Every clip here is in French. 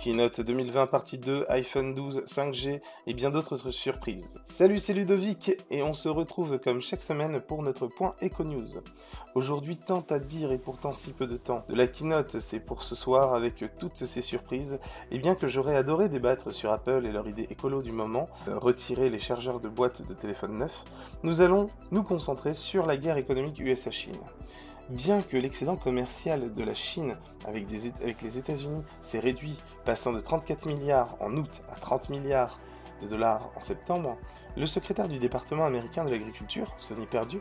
Keynote 2020 partie 2, iPhone 12, 5G et bien d'autres surprises. Salut, c'est Ludovic et on se retrouve comme chaque semaine pour notre point Eco News. Aujourd'hui, tant à dire et pourtant si peu de temps. De la Keynote, c'est pour ce soir avec toutes ces surprises, et bien que j'aurais adoré débattre sur Apple et leur idée écolo du moment, retirer les chargeurs de boîtes de téléphone neufs, nous allons nous concentrer sur la guerre économique USA-Chine. Bien que l'excédent commercial de la Chine avec les États-Unis s'est réduit, passant de 34 milliards en août à 30 milliards de dollars en septembre, le secrétaire du département américain de l'agriculture, Sonny Perdue,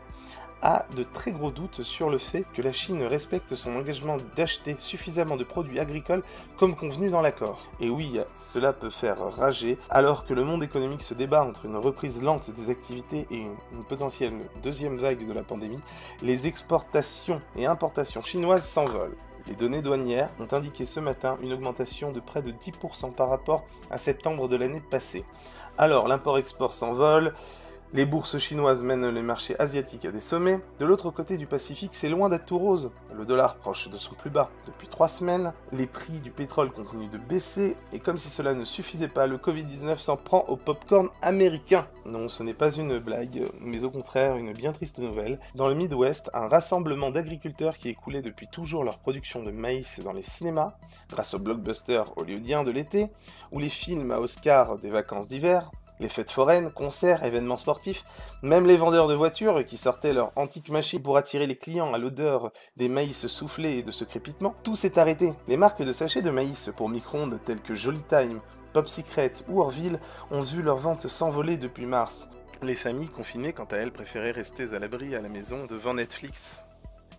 a de très gros doutes sur le fait que la Chine respecte son engagement d'acheter suffisamment de produits agricoles comme convenu dans l'accord. Et oui, cela peut faire rager, alors que le monde économique se débat entre une reprise lente des activités et une potentielle deuxième vague de la pandémie, les exportations et importations chinoises s'envolent. Les données douanières ont indiqué ce matin une augmentation de près de 10% par rapport à septembre de l'année passée. Alors, l'import-export s'envole, les bourses chinoises mènent les marchés asiatiques à des sommets. De l'autre côté du Pacifique, c'est loin d'être tout rose. Le dollar proche de son plus bas depuis 3 semaines, les prix du pétrole continuent de baisser, et comme si cela ne suffisait pas, le Covid-19 s'en prend au popcorn américain. Non, ce n'est pas une blague, mais au contraire une bien triste nouvelle. Dans le Midwest, un rassemblement d'agriculteurs qui écoulaient depuis toujours leur production de maïs dans les cinémas, grâce aux blockbusters hollywoodiens de l'été, ou les films à Oscar des vacances d'hiver, les fêtes foraines, concerts, événements sportifs, même les vendeurs de voitures qui sortaient leur antique machine pour attirer les clients à l'odeur des maïs soufflés et de ce crépitement, tout s'est arrêté. Les marques de sachets de maïs pour micro-ondes telles que Jolly Time, Pop Secret ou Orville ont vu leurs ventes s'envoler depuis mars. Les familles confinées, quant à elles, préféraient rester à l'abri à la maison devant Netflix.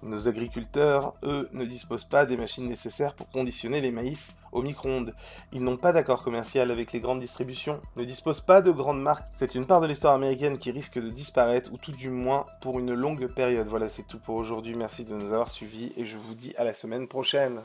Nos agriculteurs, eux, ne disposent pas des machines nécessaires pour conditionner les maïs au micro-ondes. Ils n'ont pas d'accord commercial avec les grandes distributions, ne disposent pas de grandes marques. C'est une part de l'histoire américaine qui risque de disparaître, ou tout du moins pour une longue période. Voilà, c'est tout pour aujourd'hui. Merci de nous avoir suivis et je vous dis à la semaine prochaine.